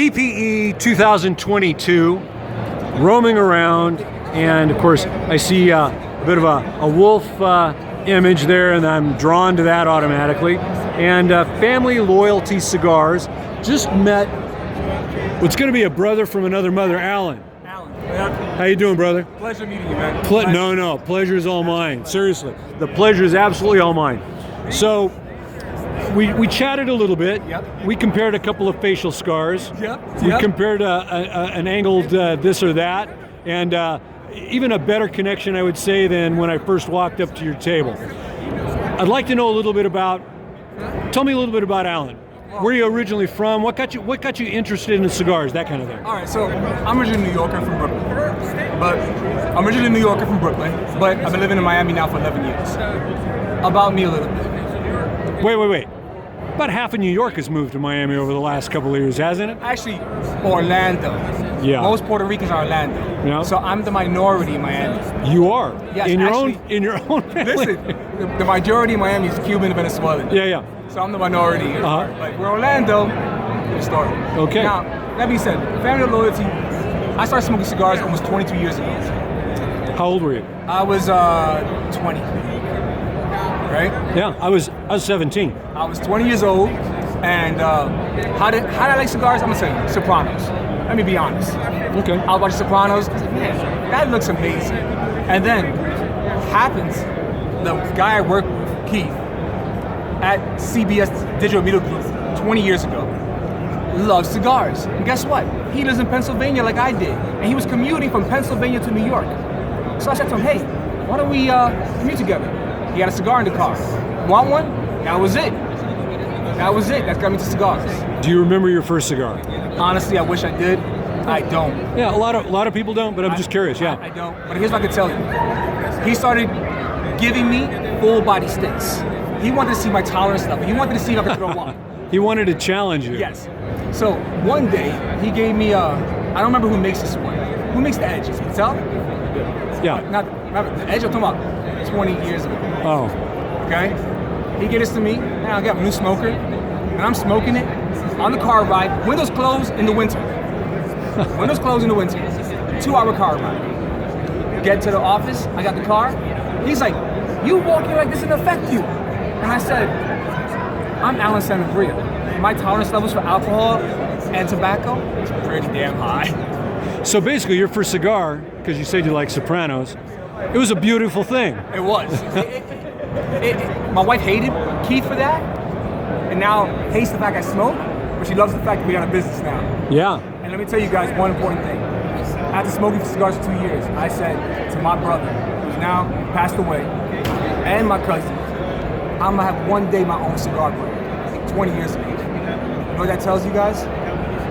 TPE 2022, roaming around, and of course I see a bit of a wolf image there, and I'm drawn to that automatically. And Family Loyalty Cigars just met what's going to be a brother from another mother, Allen. How you doing, brother? Pleasure meeting you, man. No, pleasure is all mine. Seriously, the pleasure is absolutely all mine. So, we chatted a little bit. Yep. We compared a couple of facial scars. Yep. We compared an angled this or that, and even a better connection, I would say, than when I first walked up to your table. I'd like to know a little bit about. Tell me a little bit about Allen. Where are you originally from? What got you interested in cigars? That kind of thing. All right, so I'm originally a New Yorker from Brooklyn, but I've been living in Miami now for 11 years. About me a little bit. Wait. About half of New York has moved to Miami over the last couple of years, hasn't it? Actually, Orlando. Yeah. Most Puerto Ricans are Orlando. Yeah. So I'm the minority in Miami. You are. Yes, in your actually, own family. Listen, the majority in Miami is Cuban and Venezuelan. Yeah. So I'm the minority. Like we're Orlando, good story. Okay. Now, that being said, Family Loyalty, I started smoking cigars almost 22 years ago. How old were you? I was 20. Right? Yeah, I was 17. I was 20 years old, and how did I like cigars? I'm gonna tell you, Sopranos. Let me be honest. Okay. I was watching Sopranos. Man, that looks amazing. And then happens, the guy I work with, Keith, at CBS Digital Media Group 20 years ago, loves cigars. And guess what? He lives in Pennsylvania like I did, and he was commuting from Pennsylvania to New York. So I said to him, hey, why don't we commute together? He had a cigar in the car. Want one? That was it. That got me to cigars. Do you remember your first cigar? Honestly, I wish I did. I don't. Yeah, a lot of people don't, but I'm just curious. Yeah. I don't. But here's what I can tell you. He started giving me full body sticks. He wanted to see my tolerance level. He wanted to see if I could throw one. He wanted to challenge you. Yes. So one day he gave me I don't remember who makes this one. Who makes the edge? Is it Patel? Yeah. Not the edge. I'm talking about 20 years ago. Oh. Okay? He gave this to me, and I got a new smoker, and I'm smoking it on the car ride, windows closed in the winter. 2-hour car ride. Get to the office, I got the car. He's like, you walking like this doesn't affect you. And I said, I'm Allen Sanabria. My tolerance levels for alcohol and tobacco is pretty damn high. So basically, your first cigar, because you said you like Sopranos, it was a beautiful thing. It was. My wife hated Keith for that, and now hates the fact I smoke, but she loves the fact that we got a business now. Yeah. And let me tell you guys one important thing. After smoking cigars for 2 years, I said to my brother, who's now passed away, and my cousin, I'm gonna have one day my own cigar brand, 20 years ago. You know what that tells you guys?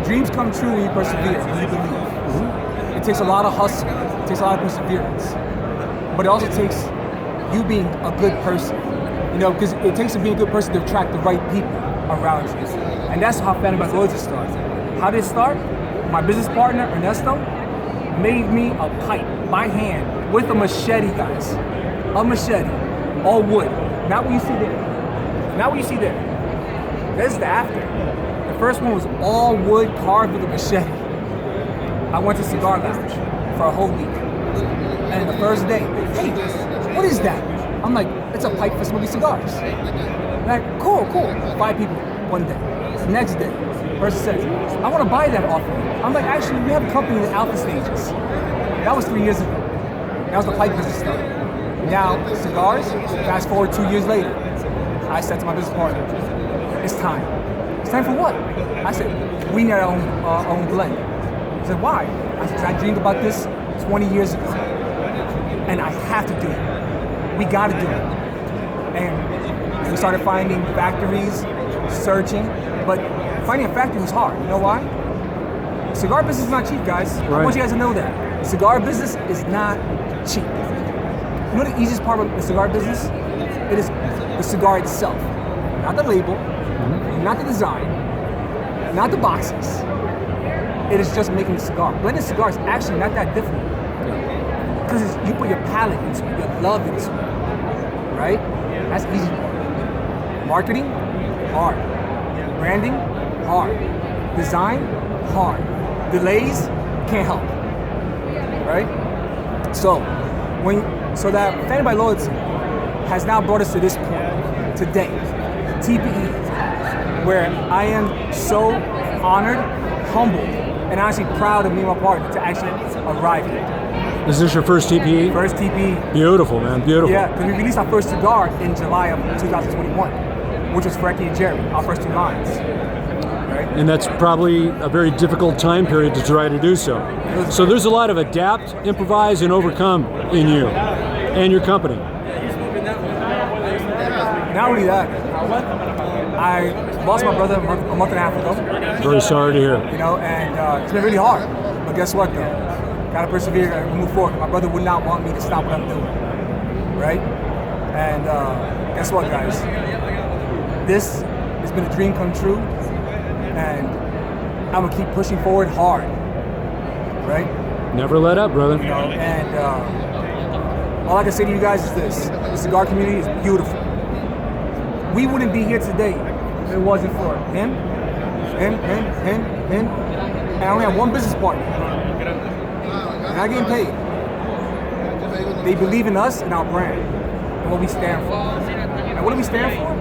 Dreams come true when you persevere, when you believe. Mm-hmm. It takes a lot of hustle, it takes a lot of perseverance. But it also takes you being a good person, because it takes you being a good person to attract the right people around you. And that's how Family Loyalty started. How did it start? My business partner, Ernesto, made me a pipe by hand with a machete, guys. A machete, all wood. Not what you see there. This is the after. The first one was all wood carved with a machete. I went to Cigar Lounge for a whole week. And the first day, hey, what is that? I'm like, it's a pipe for smoking cigars. Like, cool. 5 people one day. Next day, person says, I want to buy that off of you. I'm like, actually, we have a company in the alpha stages. That was 3 years ago. That was the pipe business started. Now, cigars, fast forward 2 years later, I said to my business partner, it's time. It's time for what? I said, we need our own blend. He said, why? I said, I dreamed about this 20 years ago. And I have to do it. We gotta do it. And we started finding factories, searching, but finding a factory was hard. You know why? Cigar business is not cheap, guys. Right. I want you guys to know that. Cigar business is not cheap. You know the easiest part of the cigar business? It is the cigar itself. Not the label, not the design, not the boxes. It is just making the cigar. Blending cigar is actually not that difficult. Because you put your palate into it, your love into it, right? That's the easy part. Marketing, hard. Branding, hard. Design, hard. Delays can't help, right? So that Family Loyalty has now brought us to this point today, TPE, where I am so honored, humbled, and honestly proud of me and my partner to actually arrive here. Is this your first TPE? First TPE. Beautiful, man, beautiful. Yeah, because we released our first cigar in July of 2021, which was Frecky and Jerry, our first 2 lines. Right? And that's probably a very difficult time period to try to do so. So there's a lot of adapt, improvise, and overcome in you and your company. Not only that, I lost my brother a month and a half ago. Very sorry to hear. You know, and it's been really hard. But guess what, though? Gotta persevere and move forward. My brother would not want me to stop what I'm doing, right? And guess what, guys? This has been a dream come true, and I'm gonna keep pushing forward hard, right? Never let up, brother. You know, and all I can say to you guys is this: the cigar community is beautiful. We wouldn't be here today if it wasn't for him, and I only have one business partner. Not getting paid. They believe in us and our brand and what we stand for. And what do we stand for?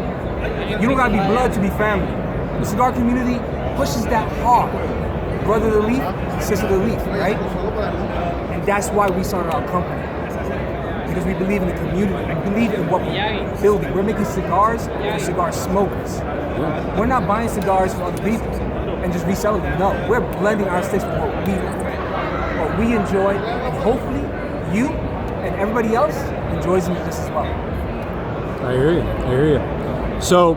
You don't gotta be blood to be family. The cigar community pushes that hard. Brother to the leaf, sister to the leaf, right? And that's why we started our company. Because we believe in the community. We believe in what we're building. We're making cigars for cigar smokers. We're not buying cigars from other people and just reselling them. No, we're blending our sticks with what we enjoy, and hopefully you and everybody else enjoys them just as well. I hear you. So,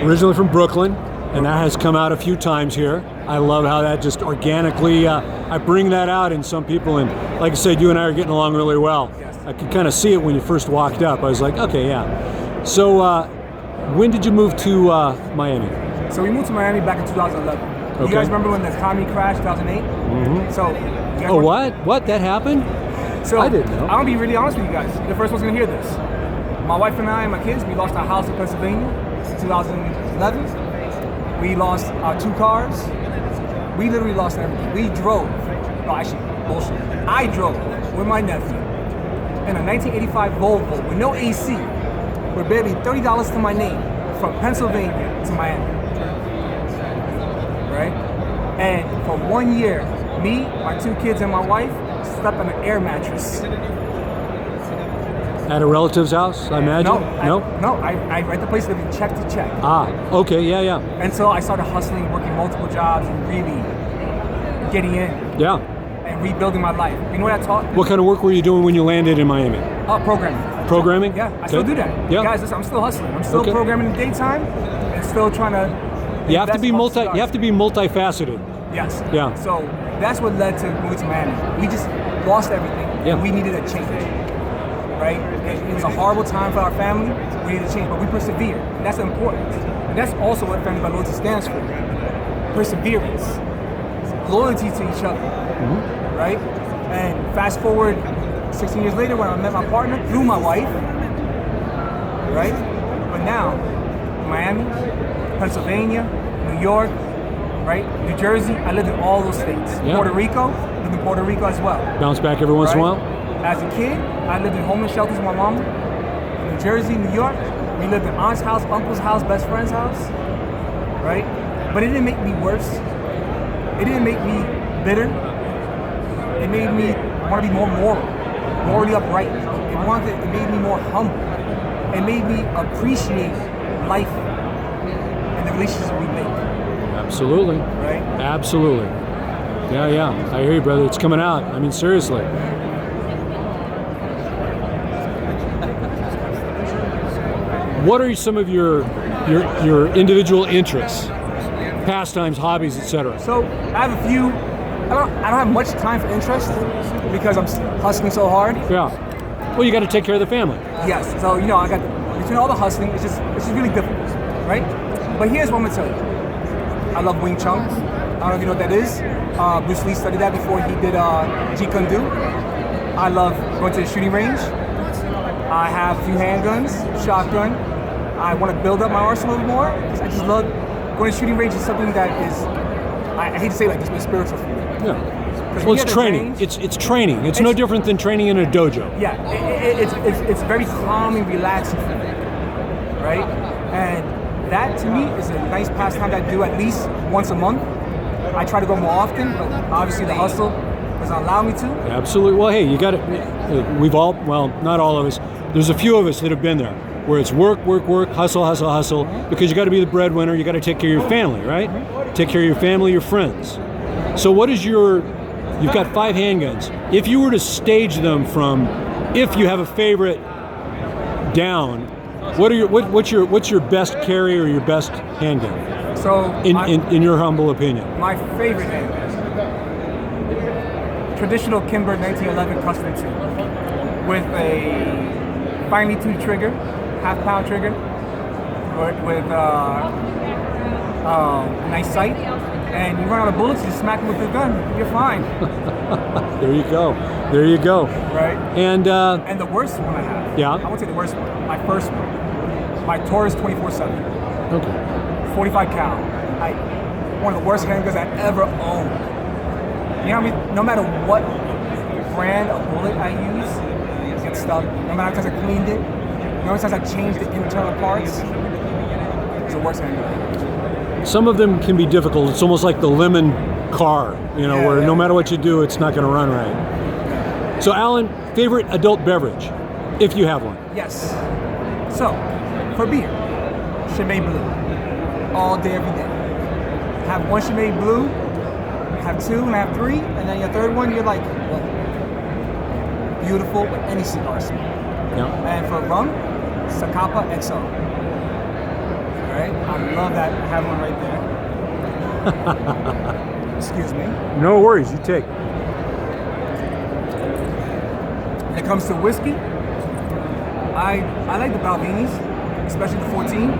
originally from Brooklyn, and that has come out a few times here. I love how that just organically, I bring that out in some people, and like I said, you and I are getting along really well. Yes. I could kind of see it when you first walked up. I was like, okay, yeah. So, when did you move to Miami? So we moved to Miami back in 2011. Okay. You guys remember when the economy crashed, 2008? Mm-hmm. So, What? That happened? So I didn't know. I'm gonna be really honest with you guys. The first one's gonna hear this. My wife and I and my kids, we lost our house in Pennsylvania in 2011. We lost our 2 cars. We literally lost everything. We drove. No, actually, bullshit. I drove with my nephew in a 1985 Volvo with no AC, with barely $30 to my name, from Pennsylvania to Miami. Right? And for 1 year, me, my 2 kids, and my wife slept on an air mattress. At a relative's house, I imagine? I rent the place living check to check. Okay, yeah. And so I started hustling, working multiple jobs, and really getting in. Yeah. And rebuilding my life. You know what I taught? What kind of work were you doing when you landed in Miami? Programming. Programming? Yeah, I still do that. Yeah. Guys, listen, I'm still hustling. I'm still programming in the daytime and still trying to. You have to be multifaceted. Yes. Yeah. So that's what led to moving to Miami. We just lost everything. Yeah. And we needed a change. Right? It was a horrible time for our family. We needed a change, but we persevered. And that's important. And that's also what Family Loyalty stands for. Perseverance. Loyalty to each other. Mm-hmm. Right? And fast forward 16 years later when I met my partner through my wife. Right? But now, Miami, Pennsylvania, New York, right? New Jersey, I lived in all those states. Yeah. Puerto Rico, lived in Puerto Rico as well. Bounce back every once in a while? As a kid, I lived in homeless shelters with my mom. New Jersey, New York, we lived in aunt's house, uncle's house, best friend's house, right? But it didn't make me worse. It didn't make me bitter. It made me want to be more moral, morally upright. It made me more humble. It made me appreciate life and the relationships we make. Absolutely. Right? Absolutely. Yeah. I hear you, brother. It's coming out. I mean, seriously. What are some of your individual interests, pastimes, hobbies, etc.? So I have a few. I don't have much time for interest because I'm hustling so hard. Yeah. Well, you got to take care of the family. Yes. So I got between all the hustling, it's just really difficult, right? But here's what I'm gonna tell you. I love Wing Chun. I don't know if you know what that is. Bruce Lee studied that before he did Jeet Kune Do. I love going to the shooting range. I have a few handguns, shotgun. I want to build up my arsenal more. I just love going to shooting range. Is something that is I hate to say it like this, but it's spiritual for me. Yeah. 'Cause Well, we it's had the training. range- It's training. It's no different than training in a dojo. Yeah, it's very calming, relaxing for me, right? And that to me is a nice pastime that I do at least once a month. I try to go more often, but obviously the hustle doesn't allow me to. Absolutely. Well, hey, you got it. We've all, well, not all of us. There's a few of us that have been there, where it's work, hustle, hustle, hustle, because you got to be the breadwinner. You got to take care of your family, right? Take care of your family, your friends. So what is you've got 5 handguns. If you were to stage them from, if you have a favorite down, what's your best carry or your best handgun? So In your humble opinion. my favorite handgun, traditional Kimber 1911 Custom 2 with a finely tuned trigger, half-pound trigger, with nice sight. And you run out of bullets, you smack them with your gun, you're fine. There you go. There you go. Right? And And the worst one I have, Yeah. I won't say the worst one, my first one, my Taurus 24/7, okay. 45 cal. One of the worst handguns I ever owned. You know what I mean? No matter what brand of bullet I use, it gets stuck. No matter how many times I cleaned it, no matter how many times I changed the internal parts, it's the worst handgun. Some of them can be difficult. It's almost like the lemon car, where no matter what you do, it's not going to run right. So, Alan, favorite adult beverage, if you have one? Yes. So, for beer, Chimay Blue. All day, every day. Have one Chimay Blue, have 2 and have 3, and then your third one, you're like, whoa. Beautiful with any cigar smoke. Yeah. And for rum, Zacapa XO. Right? I love that. I have one right there. Excuse me. No worries, you take. When it comes to whiskey, I like the Balvinis, especially the 14.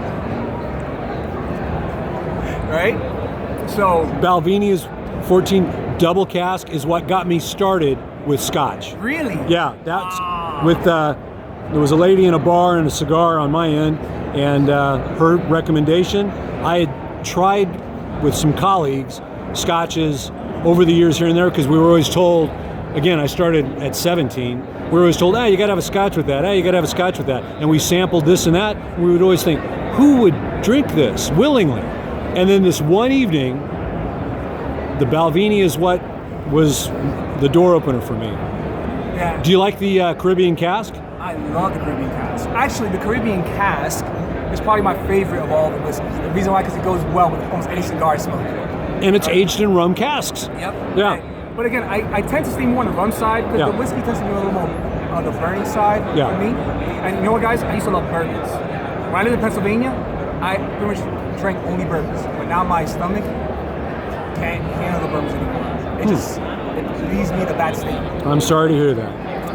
Right? So Balvini is 14 double cask is what got me started with Scotch. really? Yeah, that's with there was a lady in a bar and a cigar on my end, and her recommendation. I had tried with some colleagues Scotches over the years here and there, because we were always told, again, I started at 17, we were always told, you gotta have a Scotch with that, you gotta have a Scotch with that. And we sampled this and that, and we would always think, who would drink this willingly? And then this one evening, the Balvini is what was the door opener for me. Yeah. Do you like the Caribbean cask? I love the Caribbean cask. Actually, the Caribbean cask is probably my favorite of all the whiskeys. The reason why, because it goes well with almost any cigar I smoke. And it's aged in rum casks. Yep. Yeah. But again, I tend to stay more on the rum side, because Yeah. the whiskey tends to be a little more on the burning side Yeah. for me. And you know what, guys? I used to love bourbons. When I lived in Pennsylvania, I pretty much drank only bourbons. But now my stomach can't handle the bourbons anymore. It just it leaves me in a bad state. I'm sorry to hear that.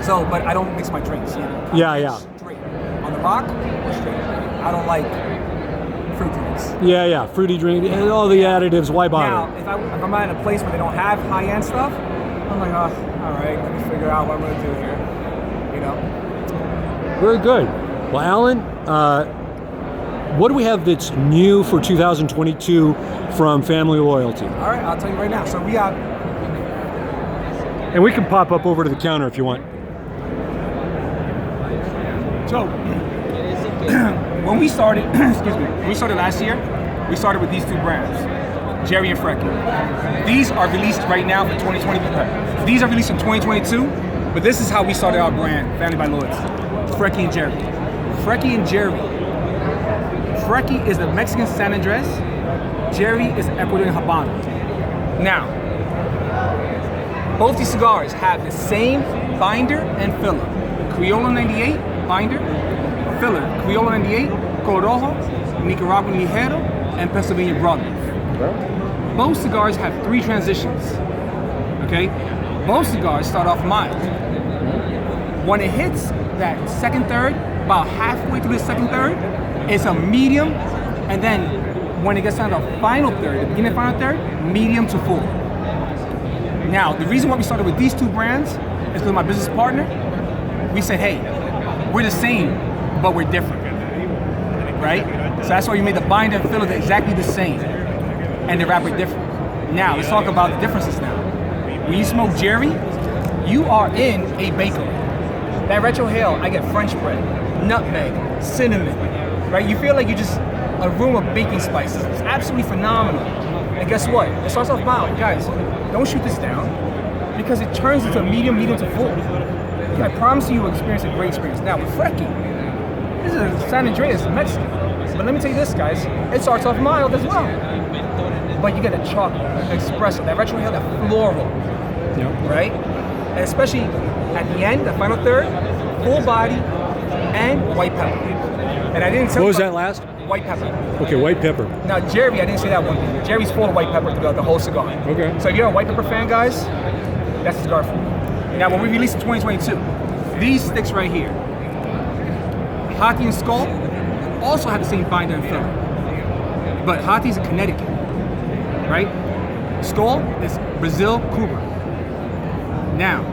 So, but I don't mix my drinks. Yeah. Straight. On the rock, or straight. I don't like fruit drinks. Yeah, fruity drink, and all the additives, why Now, bother? if I'm at a place where they don't have high-end stuff, I'm like, all right, let me figure out what I'm gonna do here. Very good. Well, Alan, what do we have that's new for 2022 from Family Loyalty? All right, I'll tell you right now. So we got, And we can pop up over to the counter if you want. so when we started, excuse me, when we started last year, we started with these 2 brands, Jerry and Frecky. These are released right now for 2020. These are released in 2022, but this is how we started our brand, Family by Loyalty. Frecky and Jerry. Frecky and Jerry. Frecky is the Mexican San Andres. Jerry is Ecuadorian Habano. Now, both these cigars have the same binder and filler. Criollo 98 binder, filler, Criollo 98, Corojo, Nicaraguan Ligero, and Pennsylvania Broadleaf. Both cigars have 3 transitions. Okay? Both cigars start off mild. When it hits that second third, about halfway through the second third, it's a medium, and then when it gets down to the final third, the beginning of the final third, medium to full. Now, the reason why we started with these 2 brands is because my business partner, we said, hey, we're the same, but we're different, right? So that's why we made the binder and filler exactly the same, and the wrapper different. Now, let's talk about the differences now. When you smoke Jerry, you are in a bakery. That retrohale, I get French bread, nutmeg, cinnamon, right? You feel like you're just a room of baking spices. It's absolutely phenomenal. And guess what? It starts off mild. Guys, don't shoot this down because it turns into a medium to full. I promise you will experience a great experience. Now, with Frecky, this is a San Andreas, Mexican. But let me tell you this, guys, it starts off mild as well. But you get a chocolate, espresso, that retrohale, that floral, right? And especially at the end, the final third, full body and white pepper. And I didn't tell you. What was that last? White pepper. Okay, white pepper. Now, Jerry, I didn't say that one thing. Jerry's full of white pepper throughout the whole cigar. Okay. So if you're a white pepper fan, guys, that's a cigar for you. Now, when we released in 2022, these sticks right here, Hati and Skull, also have the same binder and filler. But Hati's in Connecticut, right? Skull is Brazil, Cuba. Now,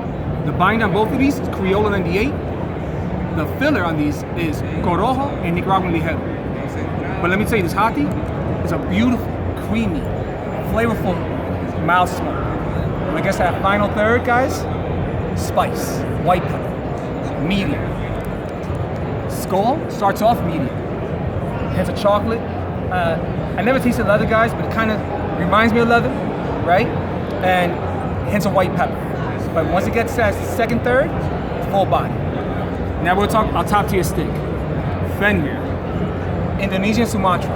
the binder on both of these is Criollo 98. The filler on these is Corojo and Nicaraguan Ligero. But let me tell you, this Hati is a beautiful, creamy, flavorful, mild smoke. And I guess that final third, guys, spice, white pepper, medium. Skull starts off medium. Has a chocolate. I never tasted leather, guys, but it kind of reminds me of leather, right? And hints of white pepper. But once it gets to that second third, full body. Now we'll talk our top tier stick. Fenrir, Indonesian Sumatra,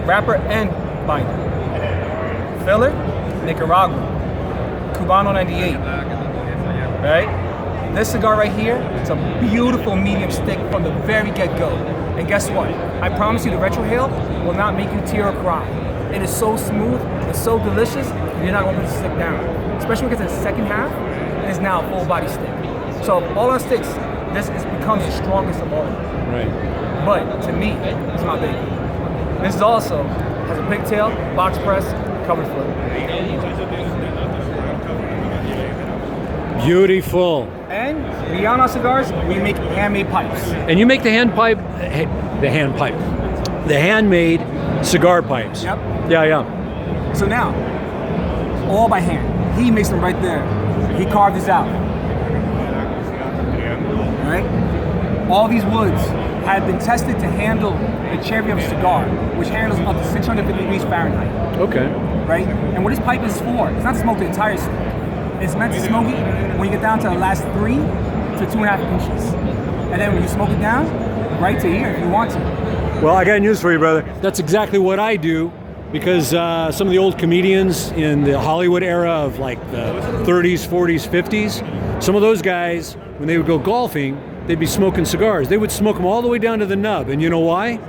wrapper and binder. Filler, Nicaragua, Cubano 98, right? This cigar right here, it's a beautiful medium stick from the very get-go. And guess what? I promise you the retrohale will not make you tear or cry. It is so smooth, it's so delicious, and you're not going to put the stick down. Especially because the second half is now a full body stick. So of all our sticks, this becomes the strongest of all. Right. But to me, it's my baby. This is also has a pigtail, box press, covered foot. Beautiful. And beyond our cigars, we make handmade pipes. And you make the handmade cigar pipes. Yep. Yeah. So now, all by hand. He makes them right there. He carved this out. Right? All these woods have been tested to handle the cherry of a cigar, which handles up to 650 degrees Fahrenheit. Okay. Right? And what this pipe is for, it's not to smoke the entire stick. It's meant to smoke it when you get down to the last 3 to 2.5 inches. And then when you smoke it down, right to here if you want to. Well, I got news for you, brother. That's exactly what I do, because some of the old comedians in the Hollywood era of like the 30s, 40s, 50s, some of those guys, when they would go golfing, they'd be smoking cigars. They would smoke them all the way down to the nub. And you know why?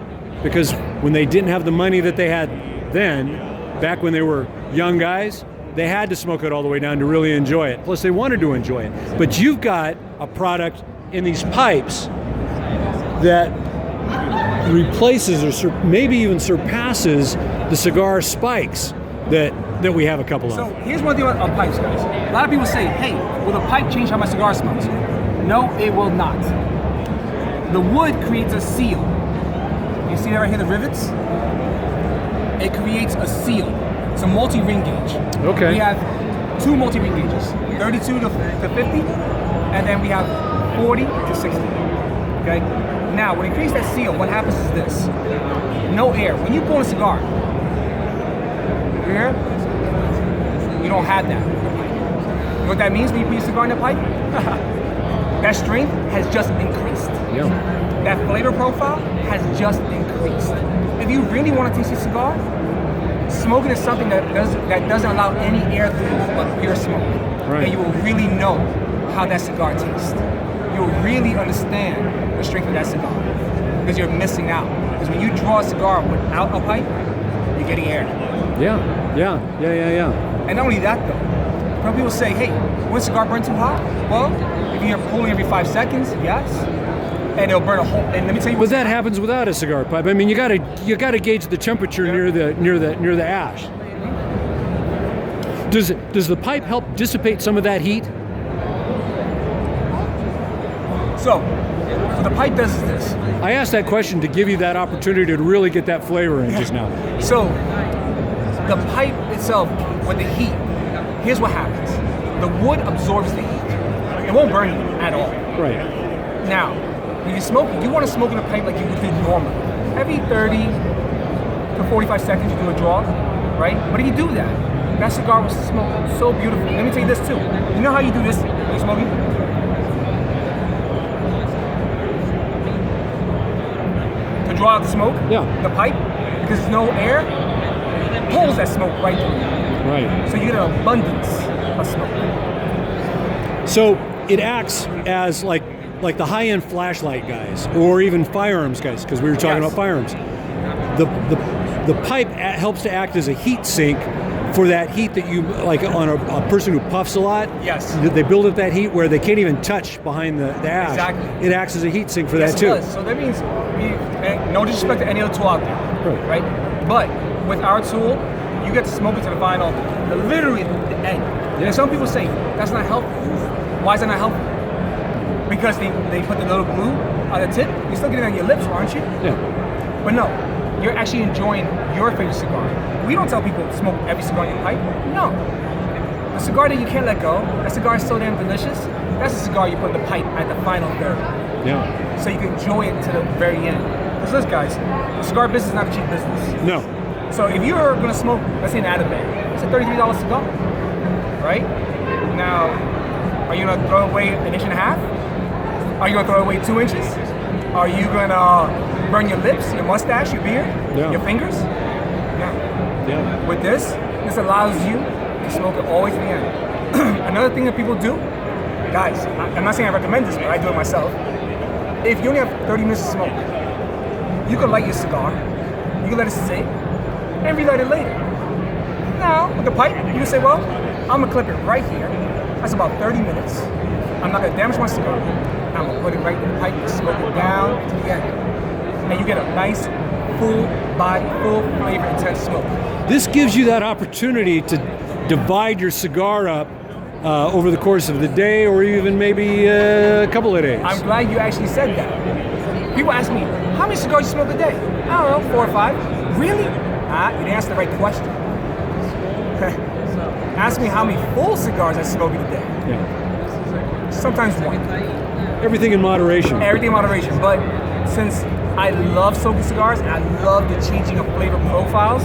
Because when they didn't have the money that they had then, back when they were young guys, they had to smoke it all the way down to really enjoy it. Plus, they wanted to enjoy it. But you've got a product in these pipes that replaces or maybe even surpasses the cigar spikes that we have a couple of. So here's one thing about pipes, guys. A lot of people say, hey, will the pipe change how my cigar smells? No, it will not. The wood creates a seal. You see that right here, the rivets? It creates a seal. It's a multi-ring gauge. Okay. We have 2 multi-ring gauges, 32 to 50, and then we have 40 to 60. Okay? Now, when it creates that seal, what happens is this. No air. When you pull a cigar, you hear? You don't have that. You know what that means when you put your cigar in the pipe? That strength has just increased. Yeah. That flavor profile has just increased. If you really want to taste your cigar, smoking is something that doesn't allow any air through but pure smoke. Right. And you will really know how that cigar tastes. You will really understand the strength of that cigar because you're missing out. Because when you draw a cigar without a pipe, you're getting air. Yeah. And not only that though, some people say, hey, will a cigar burn too hot? Well, if you're pulling every 5 seconds, yes. And it'll burn a hole. And let me tell you But that happens without a cigar pipe. I mean, you gotta gauge the temperature near the ash. Does the pipe help dissipate some of that heat? So what the pipe does is this. I asked that question to give you that opportunity to really get that flavor in just now. So the pipe itself with the heat, here's what happens. The wood absorbs the heat. It won't burn you at all. Right. Now, when you smoke, you want to smoke in a pipe like you would do normally. Every 30 to 45 seconds you do a draw, right? But if you do that cigar will smoke so beautifully. Let me tell you this too. You know how you do this when you're smoking? To draw out the smoke, the pipe, because there's no air, pulls that smoke right through. Right. So you get an abundance of smoke. So it acts as like the high-end flashlight guys, or even firearms guys, because we were talking about firearms. The pipe helps to act as a heat sink for that heat that you, like on a person who puffs a lot. Yes. They build up that heat where they can't even touch behind the ash. Exactly. It acts as a heat sink for Yes, that too. It does. So that means, no disrespect to any other tool out there, right? But with our tool, you get to smoke it to the final, literally the end. Yeah. And some people say, that's not helpful. Why is that not helpful? Because they put the little glue on the tip. You're still getting it on your lips, aren't you? Yeah. But no, you're actually enjoying your favorite cigar. We don't tell people to smoke every cigar in your pipe. No. The cigar that you can't let go, that cigar is so damn delicious, that's a cigar you put in the pipe at the final third. Yeah. So you can enjoy it to the very end. Because listen, guys, the cigar business is not a cheap business. No. So if you're gonna smoke, let's say an Atabay, it's a $33 cigar, right? Now, are you gonna throw away an inch and a half? Are you gonna throw away 2 inches? Are you gonna burn your lips, your mustache, your beard, your fingers? Yeah. With this allows you to smoke it all the way to the end. Another thing that people do, guys, I'm not saying I recommend this, but I do it myself. If you only have 30 minutes to smoke, you can light your cigar, you can let it sit, and relight it later. Now, with the pipe, you can say, well, I'm gonna clip it right here. That's about 30 minutes. I'm not gonna damage my cigar. I'm gonna put it right in the pipe and smoke it down to the end. And you get a nice, full body, full flavor, intense smoke. This gives you that opportunity to divide your cigar up over the course of the day, or even maybe a couple of days. I'm glad you actually said that. People ask me, how many cigars you smoke a day? I don't know, 4 or 5. Really? You didn't ask the right question. Ask me how many full cigars I smoke in a day. Yeah. Sometimes 1. Everything in moderation. Everything in moderation. But since I love smoking cigars and I love the changing of flavor profiles,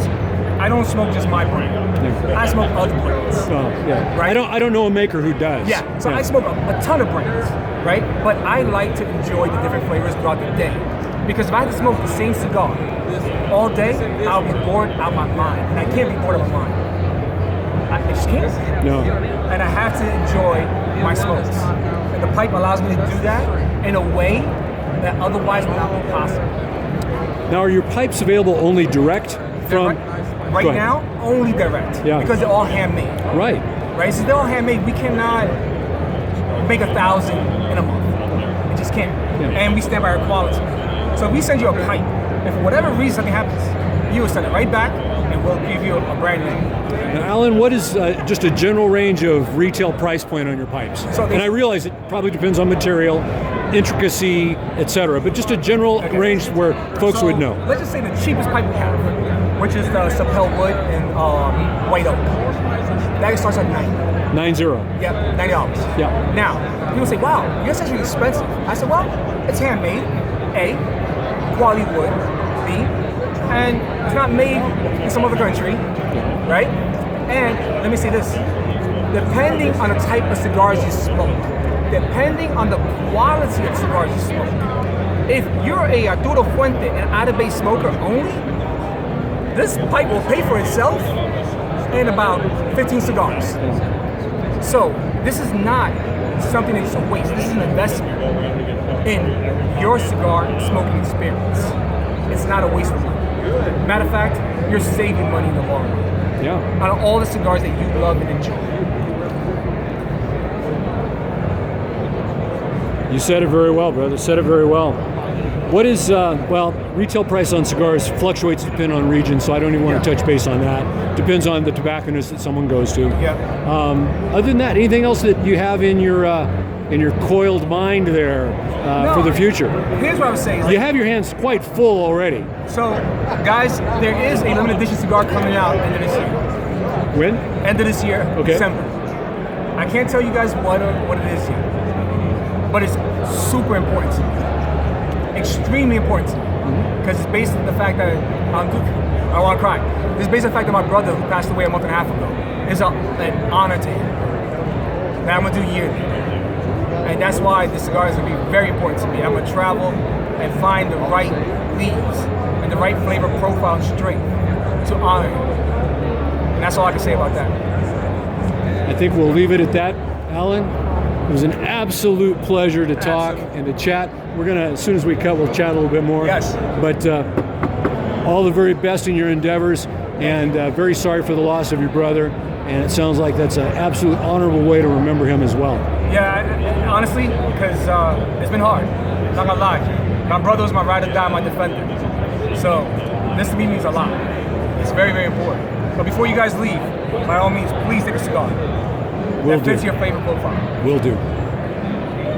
I don't smoke just my brand. Yeah. I smoke other brands. Yeah. Right? I don't know a maker who does. Yeah. So I smoke a ton of brands, right? But I like to enjoy the different flavors throughout the day. Because if I had to smoke the same cigar all day, I'll be bored out of my mind. And I can't be bored out of my mind. I just can't. No. And I have to enjoy my smokes. And the pipe allows me to do that in a way that otherwise would not be possible. Now, are your pipes available only direct from? Right now, only direct. Yeah. Because they're all handmade. Right. Right. So they're all handmade. We cannot make 1,000 in a month. We just can't. Yeah. And we stand by our quality. So if we send you a pipe, and for whatever reason something happens, you will send it right back, and we'll give you a brand new. Now, Allen, what is just a general range of retail price point on your pipes? And I realize it probably depends on material, intricacy, etc., but just a general range where folks would know. Let's just say the cheapest pipe we have, which is the Sapel wood in white oak. That starts at $90. 90. Yeah, $90. Yeah. Now, people say, wow, that's actually expensive. I said, well, it's handmade, A, quality wood, B, and it's not made in some other country, right? And let me say this, depending on the type of cigars you smoke, depending on the quality of cigars you smoke, if you're a Arturo Fuente and Atabay smoker only, this pipe will pay for itself in about 15 cigars. So this is not something that's a waste. This is an investment in your cigar smoking experience. It's not a waste of money. Matter of fact, you're saving money in the long run. Yeah. Out of all the cigars that you love and enjoy. You said it very well, brother. Said it very well. What is, retail price on cigars fluctuates depending on region, so I don't even want to touch base on that. Depends on the tobacconist that someone goes to. Yeah. Other than that, anything else that you have in your in your coiled mind there for the future? Here's what I was saying. You have your hands quite full already. So, guys, there is a limited edition cigar coming out end of this year. When? End of this year, Okay. December. I can't tell you guys what it is yet, but it's super important to me. Extremely important to me. Because it's based on the fact that I want to cry. It's based on the fact that my brother, who passed away a month and a half ago, is an honor to him that I'm gonna do yearly, and that's why this cigar is gonna be very important to me. I'm gonna travel and find the right leaves and the right flavor profile and strength to honor him, and that's all I can say about that. I think we'll leave it at that, Allen. It was an absolute pleasure to talk and to chat. We're gonna, as soon as we cut, we'll chat a little bit more. Yes. But all the very best in your endeavors, and very sorry for the loss of your brother. And it sounds like that's an absolute honorable way to remember him as well. Yeah, honestly, because it's been hard. Not gonna lie. My brother was my ride or die, my defender. So this to me means a lot. It's very, very important. But before you guys leave, by all means, please take a cigar. Will that fits do. your favorite profile. Will do.